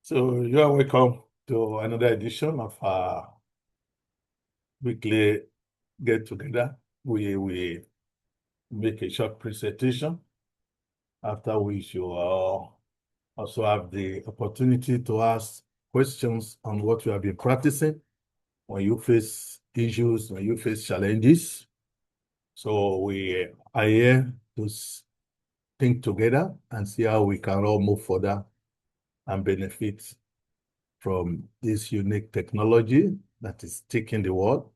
So you are welcome to another edition of our weekly get together. We make a short presentation, after which you also have the opportunity to ask questions on what you have been practicing when you face issues, when you face challenges. So we are here to think together and see how we can all move further and benefit from this unique technology that is taking the world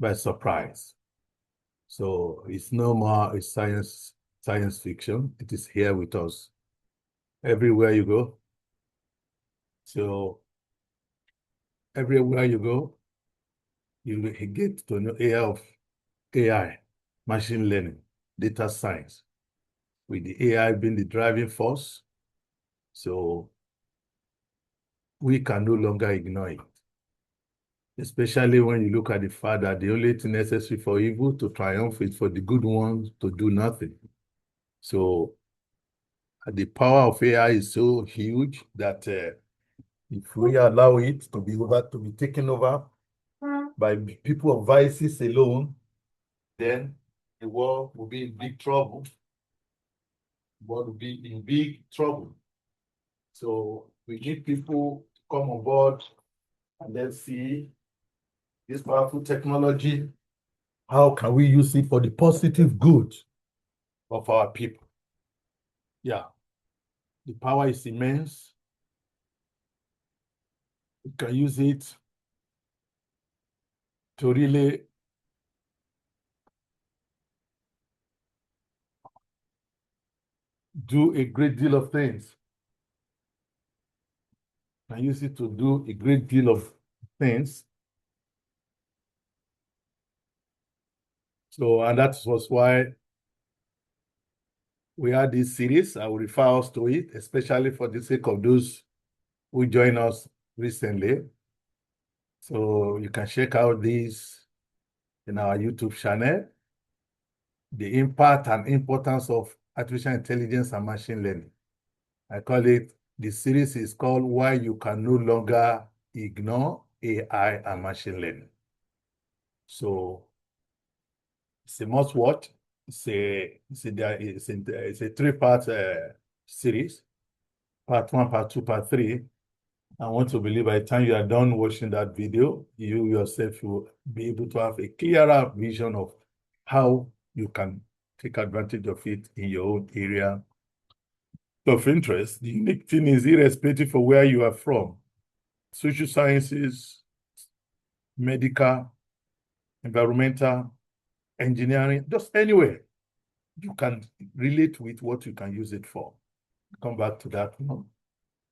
by surprise. So it's no more a science fiction. It is here with us everywhere you go. So everywhere you go, you will get to know area of AI, machine learning, data science, with the AI being the driving force. So we can no longer ignore it, especially when you look at the fact that the only thing necessary for evil to triumph is for the good ones to do nothing. So the power of AI is so huge that if we allow it to be taken over by people of vices alone, then the world will be in big trouble. The world will be in big trouble. So we need people to come on board and then see this powerful technology. How can we use it for the positive good of our people? Yeah, the power is immense. We can use it to really do a great deal of things. I use it to do a great deal of things. So, and that was why we had this series. I will refer us to it, especially for the sake of those who joined us recently. So you can check out this in our YouTube channel, the impact and importance of artificial intelligence and machine learning. I call it, the series is called Why You Can No Longer Ignore AI and Machine Learning. So it's a must watch. It's a three-part series, part one, part two, part three. I want to believe by the time you are done watching that video, you yourself will be able to have a clearer vision of how you can take advantage of it in your own area of interest. The unique thing is, irrespective of where you are from, social sciences, medical, environmental, engineering, just anywhere, you can relate with what you can use it for. Come back to that one.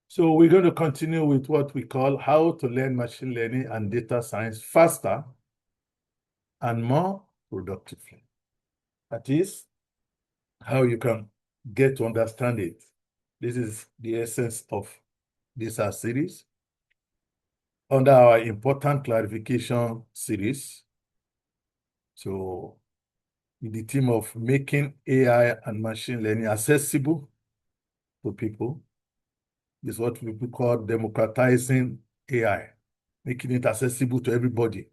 So we're going to continue with what we call how to learn machine learning and data science faster and more productively. That is how you can get to understand it. This is the essence of this series. Under our important clarification series, so with the theme of making AI and machine learning accessible to people, this is what people call democratizing AI, making it accessible to everybody.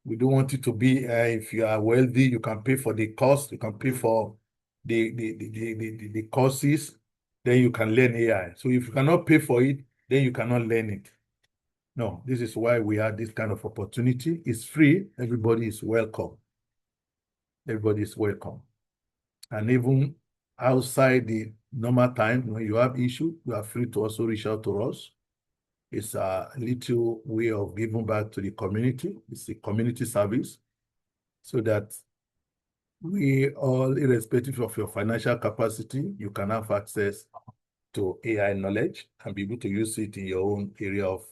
We don't want it to be, if you are wealthy, you can pay for the cost, you can pay for the courses, then you can learn AI. So if you cannot pay for it, then you cannot learn it. No, this is why we have this kind of opportunity. It's free. Everybody is welcome. Everybody is welcome. And even outside the normal time, when you have issue, you are free to also reach out to us. It's a little way of giving back to the community. It's a community service, so that we all, irrespective of your financial capacity, you can have access to AI knowledge and be able to use it in your own area of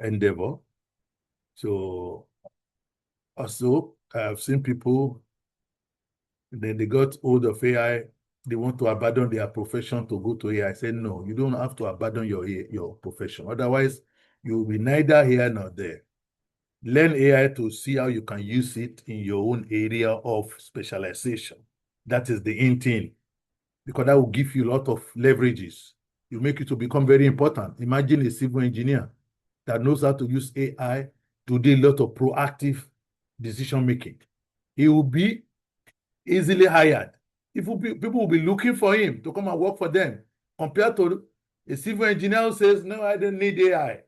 endeavor. So also, I've seen people, then they got hold of AI, they want to abandon their profession to go to AI. I said, no, you don't have to abandon your profession. Otherwise, you'll be neither here nor there. Learn AI to see how you can use it in your own area of specialization. That is the in thing, because that will give you a lot of leverages. You make it to become very important. Imagine a civil engineer that knows how to use AI to do a lot of proactive decision making. He will be easily hired. People will be looking for him to come and work for them, compared to a civil engineer who says, no, I don't need AI.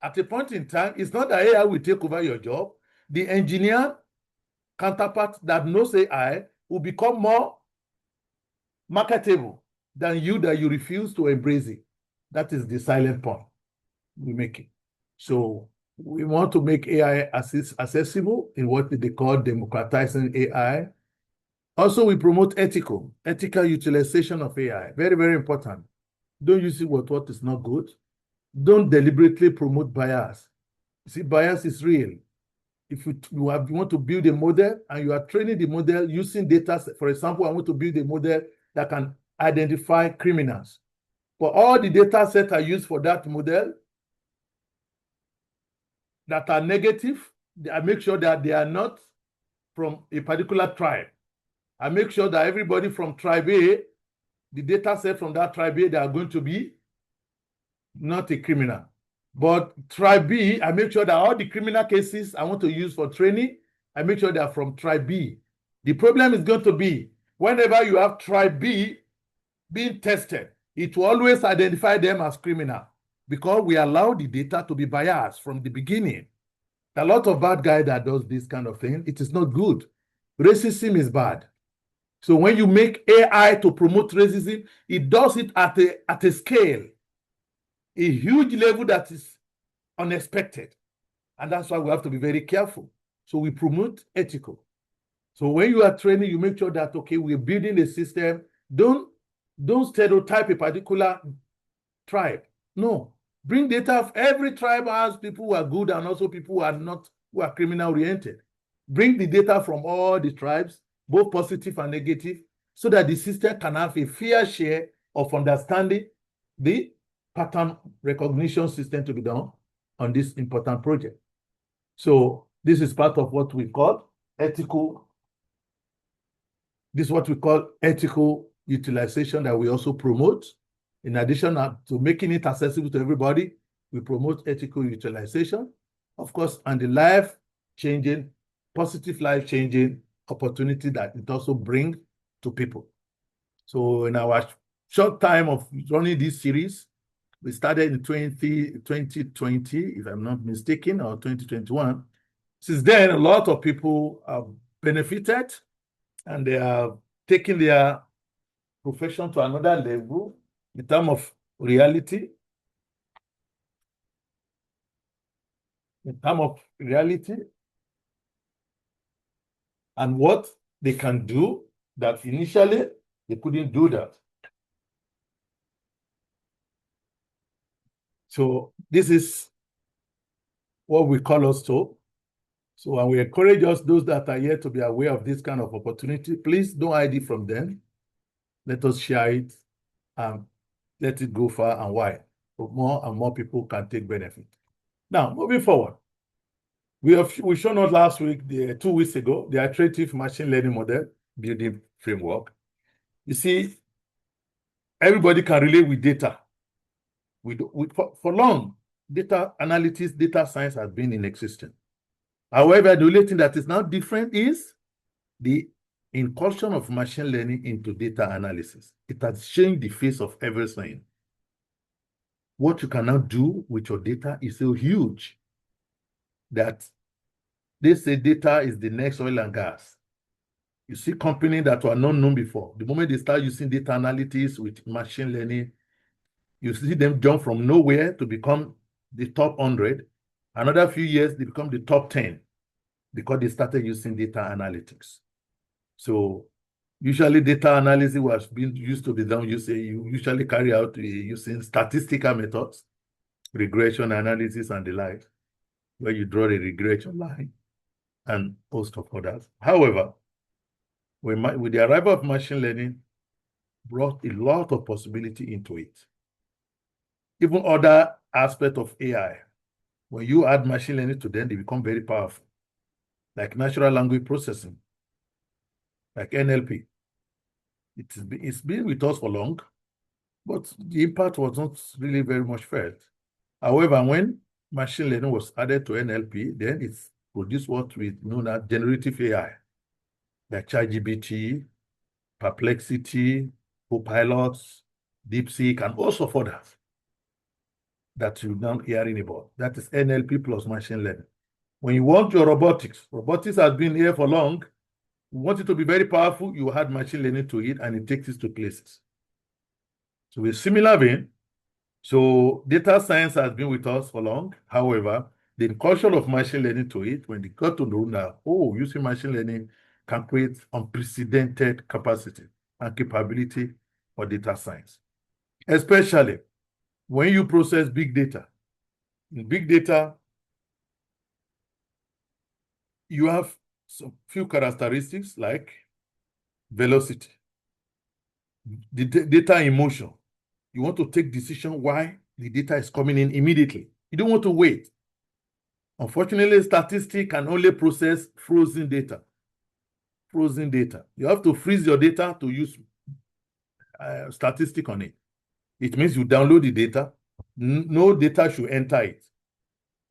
At a point in time, it's not that AI will take over your job. The engineer counterpart that knows AI will become more marketable than you, that you refuse to embrace it. That is the silent point we make it. So we want to make AI accessible in what they call democratizing AI. Also, we promote ethical utilization of AI. Very, very important. Don't use it with what is not good. Don't deliberately promote bias. You see, bias is real. If you want to build a model and you are training the model using data, for example, I want to build a model that can identify criminals. But all the data sets are used for that model that are negative, I make sure that they are not from a particular tribe. I make sure that everybody from tribe A, the data set from that tribe A, they are going to be not a criminal. But tribe B, I make sure that all the criminal cases I want to use for training, I make sure they are from tribe B. The problem is going to be whenever you have tribe B being tested, it will always identify them as criminal because we allow the data to be biased from the beginning. A lot of bad guy that does this kind of thing, it is not good. Racism is bad. So when you make AI to promote racism, it does it at a scale, a huge level that is unexpected. And that's why we have to be very careful. So we promote ethical. So when you are training, you make sure that, okay, we're building a system. Don't stereotype a particular tribe. No. Bring data of every tribe has people who are good and also people who are not, who are criminal oriented. Bring the data from all the tribes, both positive and negative, so that the system can have a fair share of understanding the pattern recognition system to be done on this important project. So this is part of what we call ethical. This is what we call ethical utilization that we also promote. In addition to making it accessible to everybody, we promote ethical utilization, of course, and the life-changing, positive life-changing opportunity that it also brings to people. So in our short time of running this series, we started in 2020, if I'm not mistaken, or 2021. Since then, a lot of people have benefited and they are taking their profession to another level in terms of reality. And what they can do that initially they couldn't do that. So this is what we call us to. So when we encourage those that are here to be aware of this kind of opportunity, please don't hide it from them. Let us share it and let it go far and wide, so more and more people can take benefit. Now, moving forward, we showed us last week, 2 weeks ago, the iterative machine learning model building framework. You see, everybody can relate with data. For long, data analytics, data science has been in existence. However, the only thing that is now different is the incursion of machine learning into data analysis. It has changed the face of everything. What you can now do with your data is so huge that they say data is the next oil and gas. You see companies that were not known before. The moment they start using data analytics with machine learning, you see them jump from nowhere to become the top 100. Another few years, they become the top 10 because they started using data analytics. So usually data analysis was being used to be done. You usually carry out using statistical methods, regression analysis and the like, where you draw a regression line and host of others. However, with the arrival of machine learning, brought a lot of possibility into it. Even other aspects of AI, when you add machine learning to them, they become very powerful, like natural language processing, like NLP. It's been with us for long, but the impact was not really very much felt. However, when machine learning was added to NLP, then it produced what we know as generative AI, like ChatGPT, Perplexity, Copilot, DeepSeek, and also of others that you're now hearing about. That is NLP plus machine learning. When you want your robotics has been here for long. You want it to be very powerful, you add machine learning to it, and it takes it to places. So with similar vein, so data science has been with us for long. However, the incursion of machine learning to it, when they got to know that, using machine learning can create unprecedented capacity and capability for data science, especially when you process big data. In big data, you have some few characteristics like velocity, the data in motion. You want to take decision why the data is coming in immediately. You don't want to wait. Unfortunately, statistics can only process frozen data. Frozen data. You have to freeze your data to use statistic on it. It means you download the data. No data should enter it.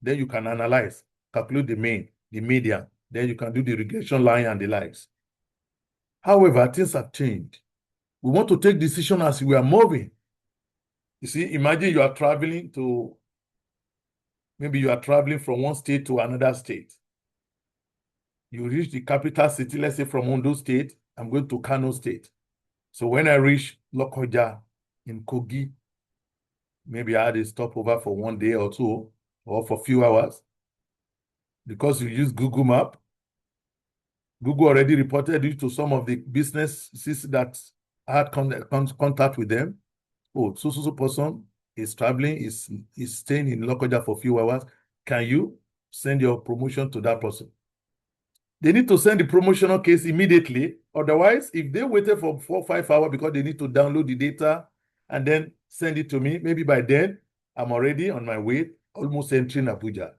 Then you can analyze, calculate the mean, the median. Then you can do the regression line and the likes. However, things have changed. We want to take decision as we are moving. You see, imagine you are traveling to, maybe you are traveling from one state to another state. You reach the capital city, let's say from Ondo State, I'm going to Kano State. So when I reach Lokoja in Kogi, maybe I had a stopover for 1 day or two, or for a few hours. Because you use Google Map, Google already reported you to some of the businesses that had contact with them. So person is traveling, is staying in Lokoja for a few hours. Can you send your promotion to that person? They need to send the promotional case immediately. Otherwise, if they waited for 4 or 5 hours because they need to download the data and then send it to me, maybe by then I'm already on my way, almost entering Abuja.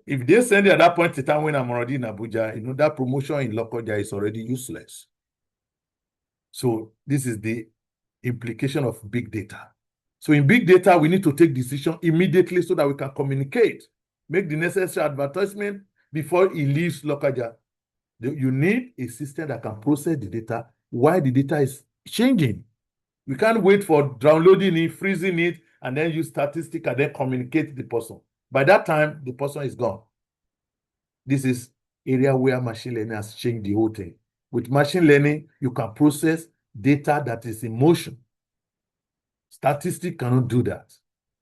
If they send it at that point in time when I'm already in Abuja, that promotion in Lokoja is already useless. So this is the implication of big data. So in big data, we need to take decision immediately so that we can communicate, make the necessary advertisement before it leaves Lokoja. You need a system that can process the data while the data is changing. We can't wait for downloading it, freezing it, and then use statistics and then communicate to the person. By that time, the person is gone. This is area where machine learning has changed the whole thing. With machine learning, you can process data that is in motion. Statistics cannot do that.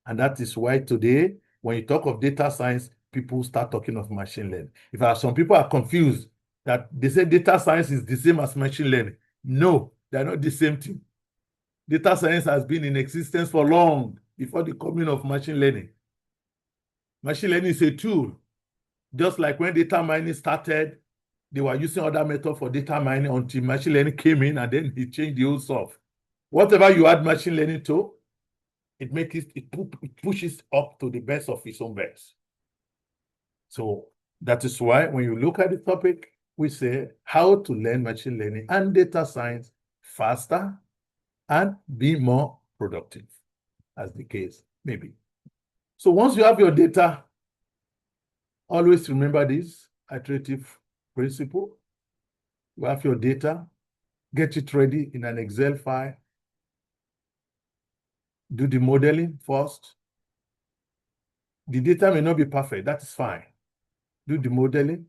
And that is why today, when you talk of data science, people start talking of machine learning. Some people are confused that they say data science is the same as machine learning. No, they're not the same thing. Data science has been in existence for long before the coming of machine learning. Machine learning is a tool. Just like when data mining started, they were using other methods for data mining until machine learning came in and then it changed the whole stuff. Whatever you add machine learning to, it pushes up to the best of its own best. So that is why when you look at the topic, we say how to learn machine learning and data science faster and be more productive, as the case may be. So once you have your data, always remember this iterative principle. You have your data, get it ready in an Excel file, do the modeling first. The data may not be perfect, that is fine. Do the modeling,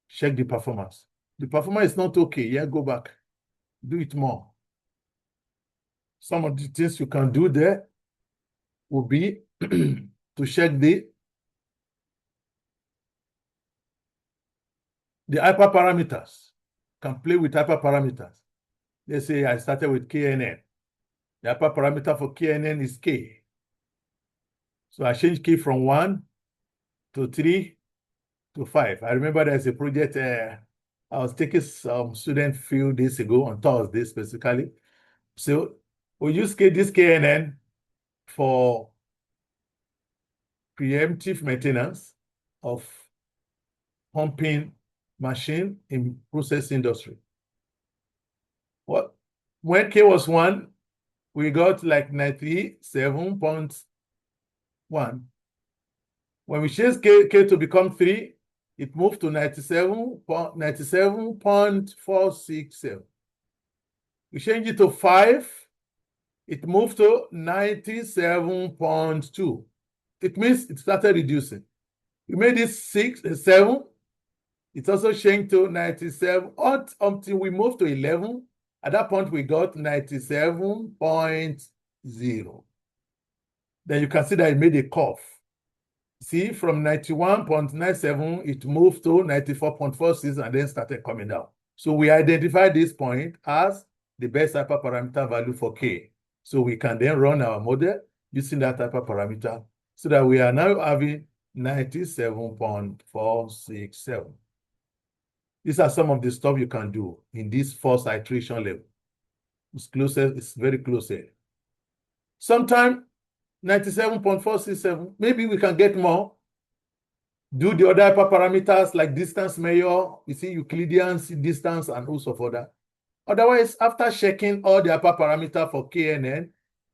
check the performance. The performance is not okay, yeah, go back, do it more. Some of the things you can do there will be to check the hyperparameters. Can play with hyperparameters. Let's say I started with KNN. The hyperparameter for KNN is K. So I changed K from 1 to 3 to 5. I remember there's a project I was taking some student few days ago on Thursday specifically. So we use this KNN for preemptive maintenance of pumping machine in process industry. When K was 1, we got like 97.1. When we change K to become 3, it moved to 97.467. We change it to 5, it moved to 97.2. It means it started reducing. We made it 7. It also changed to 97 until we moved to 11. At that point, we got 97.0. Then you can see that it made a curve. See, from 91.97, it moved to 94.46 and then started coming down. So we identified this point as the best hyperparameter value for K. So we can then run our model using that hyperparameter so that we are now having 97.467. These are some of the stuff you can do in this first iteration level. It's closer, it's very close here. Sometime 97.467, maybe we can get more. Do the other hyperparameters like distance measure, you see Euclidean distance and also for that. Otherwise, after checking all the hyperparameter for KNN,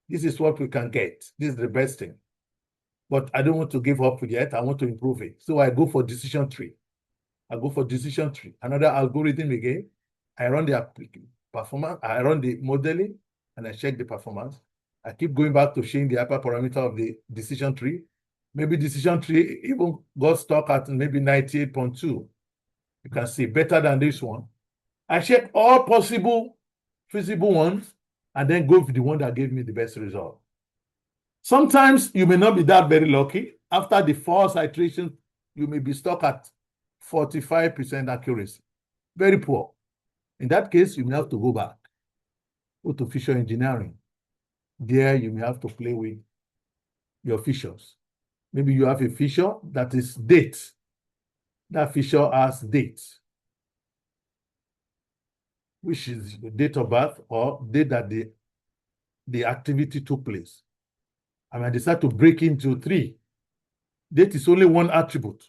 this is what we can get. This is the best thing. But I don't want to give up yet. I want to improve it. So I go for decision tree. Another algorithm again. I run the performance, I run the modeling, and I check the performance. I keep going back to showing the hyperparameter of the decision tree. Maybe decision tree even got stuck at maybe 98.2. You can see better than this one. I check all possible feasible ones and then go with the one that gave me the best result. Sometimes you may not be that very lucky. After the first iteration, you may be stuck at 45% accuracy. Very poor. In that case, you may have to go back. Go to feature engineering. There, you may have to play with your features. Maybe you have a feature that is date. That feature has date, which is the date of birth or date that the activity took place. And I decide to break into 3. Date is only one attribute.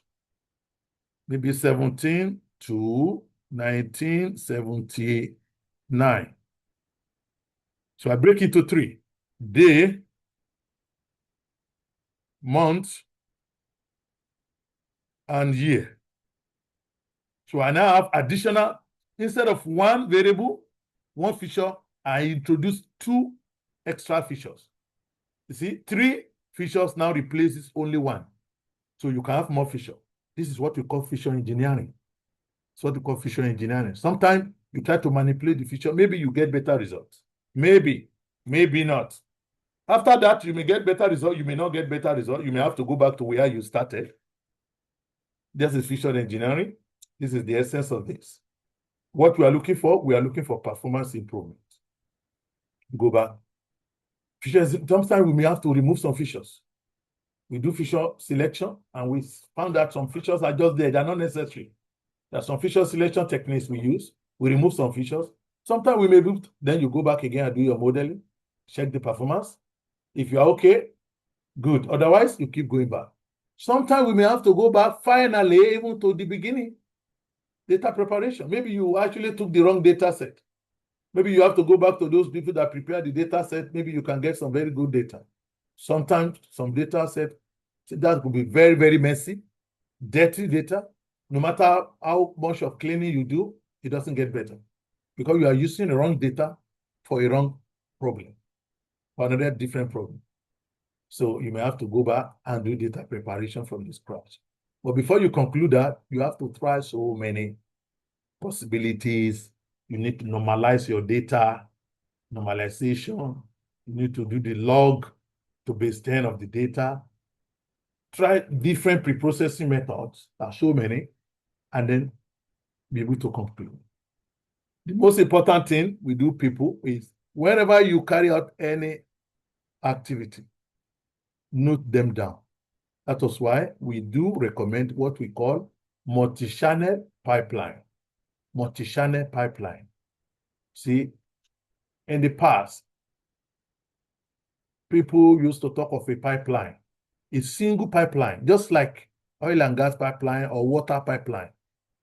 Maybe 17 to 1979. So I break into 3. Day, month, and year. So I now have additional, instead of one variable, one feature, I introduce 2 extra features. You see, 3 features now replaces only 1. So you can have more features. This is what we call feature engineering. It's what we call feature engineering. Sometimes you try to manipulate the feature. Maybe you get better results. Maybe, maybe not. After that, you may get better results. You may not get better results. You may have to go back to where you started. This is feature engineering. This is the essence of this. What we are looking for performance improvement. Go back. Features, sometimes we may have to remove some features. We do feature selection, and we found that some features are just there. They're not necessary. There are some feature selection techniques we use. We remove some features. Sometimes we may do, then you go back again and do your modeling, check the performance. If you're okay, good. Otherwise, you keep going back. Sometimes we may have to go back finally even to the beginning. Data preparation. Maybe you actually took the wrong data set. Maybe you have to go back to those people that prepared the data set. Maybe you can get some very good data. Sometimes some data set that could be very, very messy, dirty data. No matter how much of cleaning you do, it doesn't get better because you are using the wrong data for a wrong problem, for another different problem. So you may have to go back and do data preparation from the scratch. But before you conclude that, you have to try so many possibilities. You need to normalize your data, normalization. You need to do the log to base 10 of the data. Try different pre-processing methods. There are so many, and then be able to conclude. The most important thing we do, people, is whenever you carry out any activity, note them down. That is why we do recommend what we call multi-channel pipeline. Multi-channel pipeline. See, in the past, people used to talk of a pipeline, a single pipeline, just like oil and gas pipeline or water pipeline,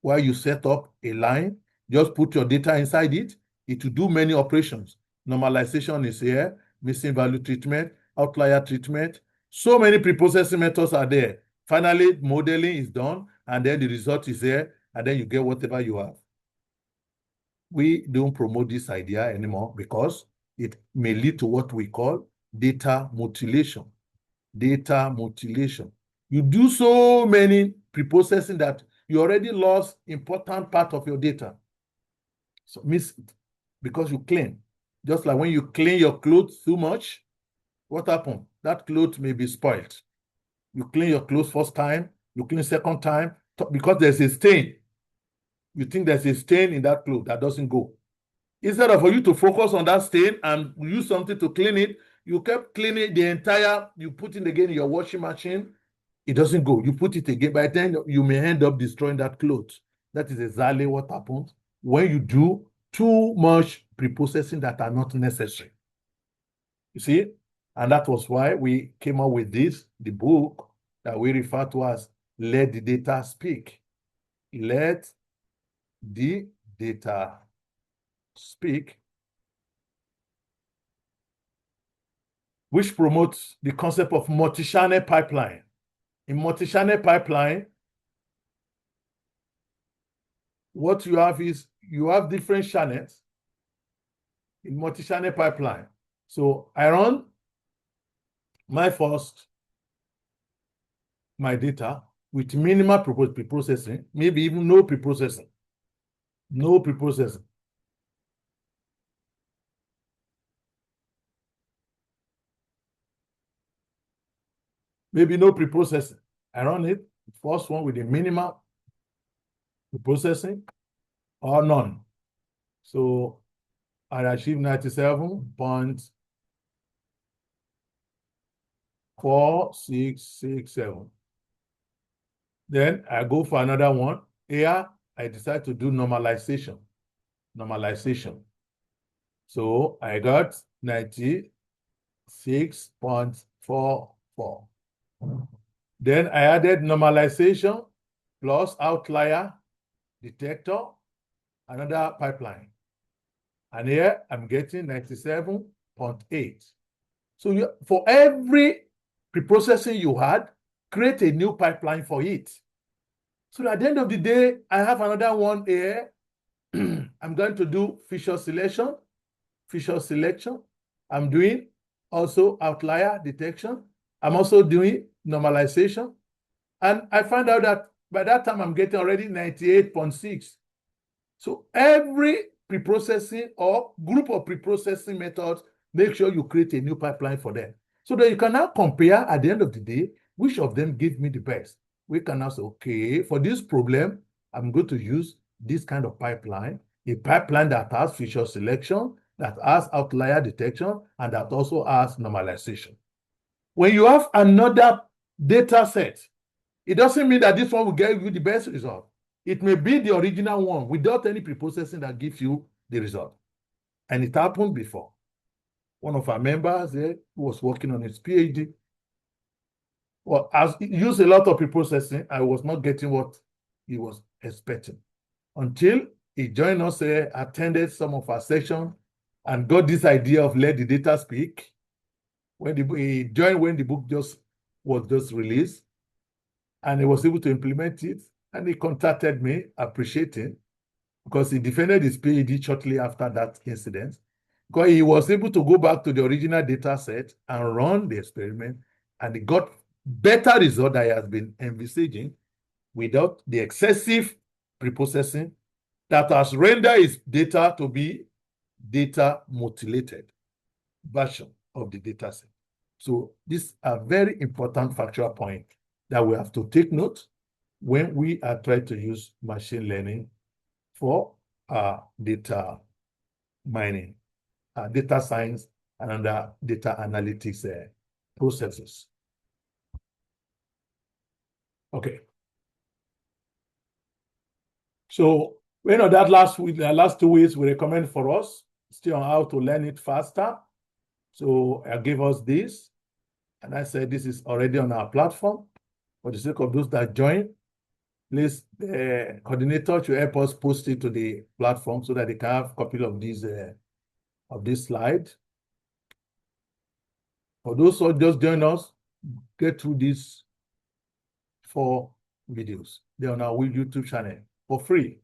where you set up a line, just put your data inside it, it will do many operations. Normalization is here, missing value treatment, outlier treatment. So many preprocessing methods are there. Finally, modeling is done, and then the result is there, and then you get whatever you have. We don't promote this idea anymore because it may lead to what we call data mutilation. Data mutilation. You do so many preprocessing that you already lost important part of your data. So miss it because you clean. Just like when you clean your clothes too much, what happened? That clothes may be spoiled. You clean your clothes first time, you clean second time, because there's a stain. You think there's a stain in that cloth that doesn't go. Instead of for you to focus on that stain and use something to clean it, you kept cleaning the entire, you put it again in your washing machine, it doesn't go. You put it again, by then you may end up destroying that cloth. That is exactly what happens when you do too much preprocessing that are not necessary. You see? And that was why we came up with this, the book that we refer to as Let the Data Speak. Let the Data Speak, which promotes the concept of multi-channel pipeline. In multi-channel pipeline, what you have is you have different channels in multi-channel pipeline. So I run my data with minimal preprocessing, maybe even no preprocessing. No preprocessing. Maybe no preprocessing. I run it, first one with a minimal preprocessing or none. So I achieve 97.4667. Then I go for another one. Here, I decide to do normalization. So I got 96.44. Then I added normalization plus outlier detector, another pipeline. And here I'm getting 97.8. So for every preprocessing you had, create a new pipeline for it. So at the end of the day, I have another one here. I'm going to do feature selection. I'm doing also outlier detection. I'm also doing normalization. And I found out that by that time, I'm getting already 98.6. So every preprocessing or group of preprocessing methods, make sure you create a new pipeline for them. So that you can now compare at the end of the day, which of them give me the best. We can now say, okay, for this problem, I'm going to use this kind of pipeline, a pipeline that has feature selection, that has outlier detection, and that also has normalization. When you have another data set, it doesn't mean that this one will get you the best result. It may be the original one without any preprocessing that gives you the result. And it happened before. One of our members who was working on his PhD, well, as he used a lot of preprocessing, I was not getting what he was expecting until he joined us, attended some of our sessions, and got this idea of let the data speak. When he joined when the book was just released, and he was able to implement it, and he contacted me, appreciating, because he defended his PhD shortly after that incident, because he was able to go back to the original data set and run the experiment, and he got better result that he has been envisaging without the excessive preprocessing that has rendered his data to be data mutilated version of the data set. So these are very important factual points that we have to take note when we are trying to use machine learning for data mining, data science, and other data analytics processes. Okay. So, that last 2 weeks we recommend for us, still on how to learn it faster. So I gave us this, and I said this is already on our platform. For the sake of those that join, please, the coordinator should help us post it to the platform so that they can have a copy of this slide. For those who just join us, get through these 4 videos. They're on our YouTube channel for free.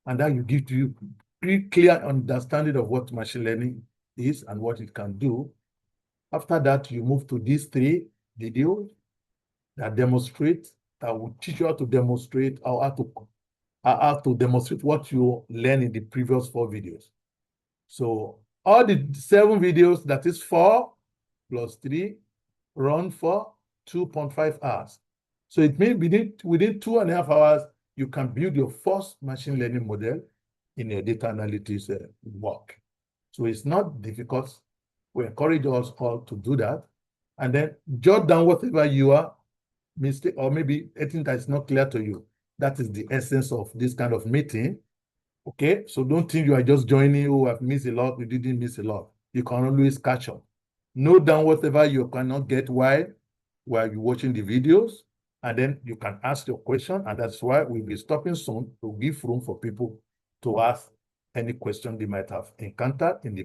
And that will give you pretty clear understanding of what machine learning is and what it can do. After that, you move to these 3 videos that demonstrate, that will teach you how to demonstrate, or how to demonstrate what you learned in the previous 4 videos. So all the 7 videos, that is 4 plus 3, run for 2.5 hours. So it means within 2.5 hours, you can build your first machine learning model in your data analytics work. So it's not difficult. We encourage us all to do that. And then jot down whatever you are mistake, or maybe anything that is not clear to you. That is the essence of this kind of meeting. Okay, so don't think you are just joining, oh, I've missed a lot. We didn't miss a lot. You can always catch up. Note down whatever you cannot get while you're watching the videos, and then you can ask your question, and that's why we'll be stopping soon to give room for people to ask any question they might have encountered in the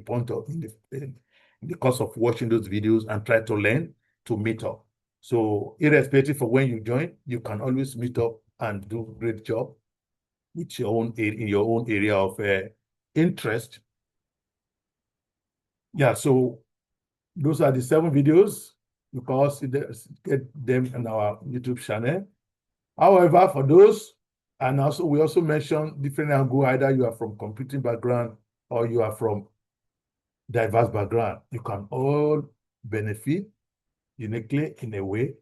course of watching those videos, and try to learn to meet up. So irrespective of when you join, you can always meet up and do a great job with in your own area of interest. Yeah, so those are the 7 videos. You can also get them on our YouTube channel. However, for those, and also we also mentioned different angle, either you are from computing background or you are from diverse background, you can all benefit uniquely in a way.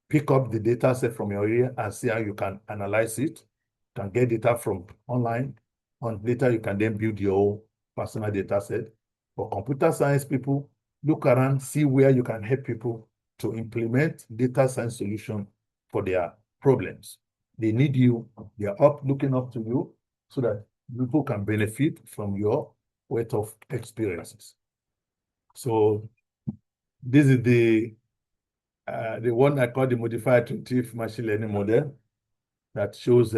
Pick up the data set from your area and see how you can analyze it. You can get data from online. On later, you can then build your own personal data set. For computer science people, look around, see where you can help people to implement data science solution for their problems. They need you. They are looking up to you so that people can benefit from your wealth of experiences. So this is the one I call the modified iterative machine learning model that shows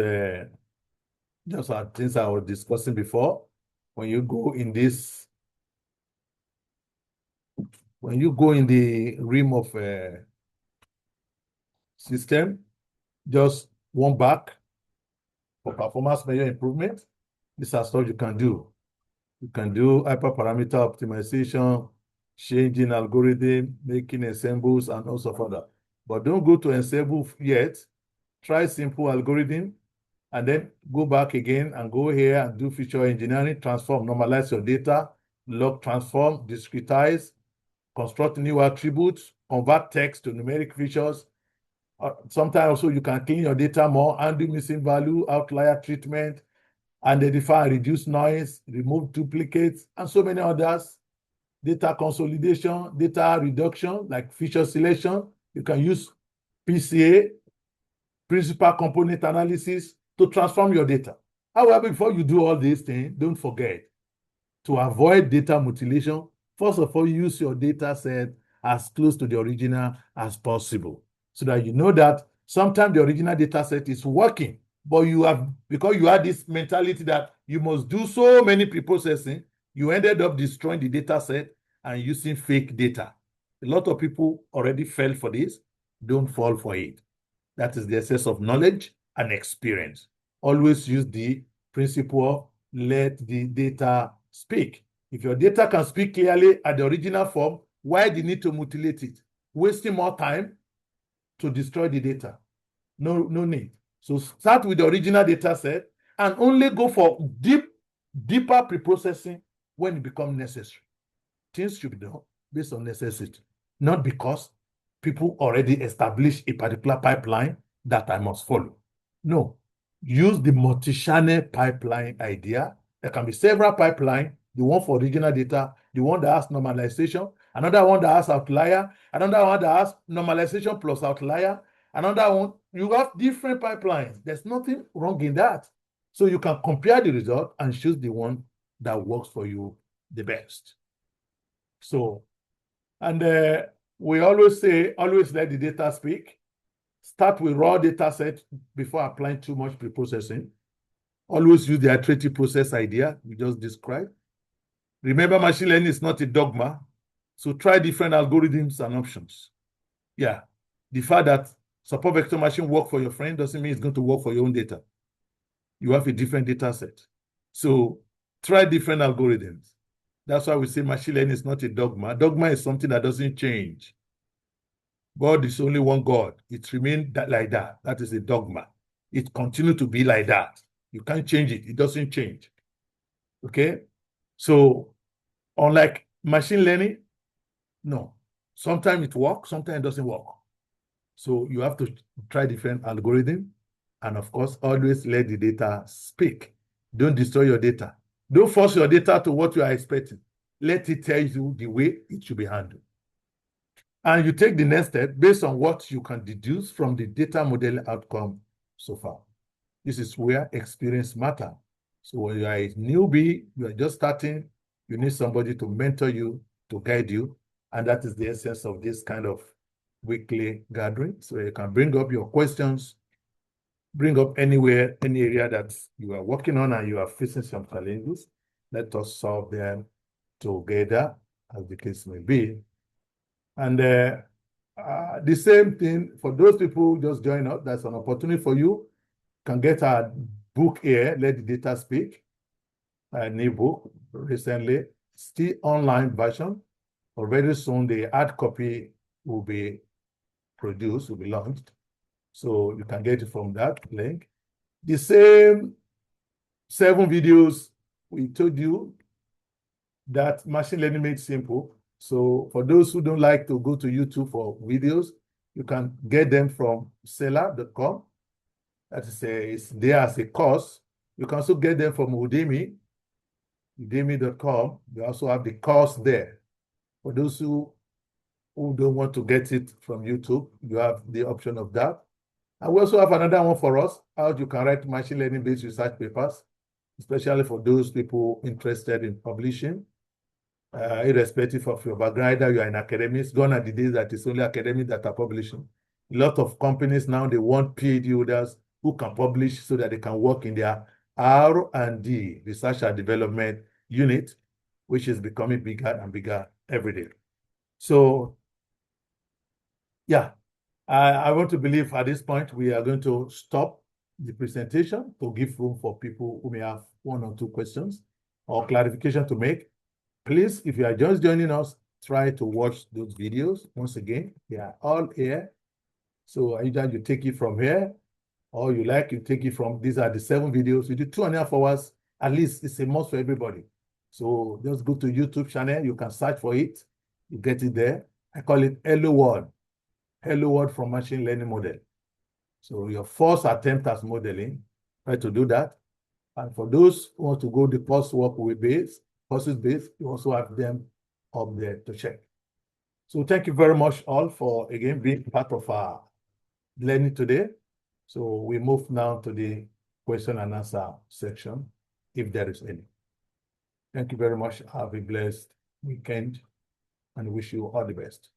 just things I was discussing before. When you go in the realm of system, just one back for performance measure improvement. These are stuff you can do. You can do hyperparameter optimization, changing algorithm, making ensembles, and also further. But don't go to ensemble yet. Try simple algorithm, and then go back again and go here and do feature engineering, transform, normalize your data, log transform, discretize, construct new attributes, convert text to numeric features. Sometimes also you can clean your data more, undo missing value, outlier treatment, identify and reduce noise, remove duplicates, and so many others. Data consolidation, data reduction, like feature selection. You can use PCA, principal component analysis, to transform your data. However, before you do all these things, don't forget to avoid data mutilation. First of all, use your data set as close to the original as possible, so that you know that sometimes the original data set is working, but because you had this mentality that you must do so many pre-processing, you ended up destroying the data set and using fake data. A lot of people already fell for this. Don't fall for it. That is the excess of knowledge and experience. Always use the principle of let the data speak. If your data can speak clearly at the original form, why do you need to mutilate it? Wasting more time to destroy the data. No need. So start with the original data set and only go for deeper preprocessing when it becomes necessary. Things should be done based on necessity, not because people already established a particular pipeline that I must follow. No, use the multi-channel pipeline idea. There can be several pipelines, the one for original data, the one that has normalization, another one that has outlier, another one that has normalization plus outlier, another one. You have different pipelines. There's nothing wrong in that. So you can compare the result and choose the one that works for you the best. So, and we always say, always let the data speak. Start with raw data set before applying too much preprocessing. Always use the iterative process idea we just described. Remember, machine learning is not a dogma. So try different algorithms and options. Yeah. The fact that support vector machine work for your friend doesn't mean it's going to work for your own data. You have a different data set. So try different algorithms. That's why we say machine learning is not a dogma. Dogma is something that doesn't change. God is only one God. It remains like that. That is a dogma. It continues to be like that. You can't change it. It doesn't change. Okay? So unlike machine learning, no. Sometimes it works, sometimes it doesn't work. So you have to try different algorithms. And of course, always let the data speak. Don't destroy your data. Don't force your data to what you are expecting. Let it tell you the way it should be handled. And you take the next step based on what you can deduce from the data model outcome so far. This is where experience matters. So when you are a newbie, you are just starting, you need somebody to mentor you, to guide you. And that is the essence of this kind of weekly gathering. So you can bring up your questions, bring up anywhere, any area that you are working on and you are facing some challenges. Let us solve them together, as the case may be. And the same thing for those people who just join us, that's an opportunity for you. You can get our book here, Let the Data Speak, a new book recently, still online version, or very soon the hard copy will be produced, will be launched. So you can get it from that link. The same 7 videos we told you that machine learning made simple. So for those who don't like to go to YouTube for videos, you can get them from Selar.com. That is it's there as a course. You can also get them from Udemy, Udemy.com. You also have the course there. For those who don't want to get it from YouTube, you have the option of that. And we also have another one for us, how you can write machine learning-based research papers, especially for those people interested in publishing. Irrespective of your background, either you are in academics, gone are the days that it's only academics that are publishing. A lot of companies now, they want PhD holders who can publish so that they can work in their R&D, research and development unit, which is becoming bigger and bigger every day. So, yeah, I want to believe at this point we are going to stop the presentation to give room for people who may have 1 or 2 questions or clarification to make. Please, if you are just joining us, try to watch those videos. Once again, they are all here. So either you take it from here, or you take it from, these are the 7 videos. We do 2.5 hours, at least it's a must for everybody. So just go to YouTube channel, you can search for it, you get it there. I call it Hello World from Machine Learning Model. So your first attempt at modeling, try to do that. And for those who want to go the coursework courses based, you also have them up there to check. So thank you very much all for, again, being part of our learning today. So we move now to the question and answer section, if there is any. Thank you very much. Have a blessed weekend and wish you all the best.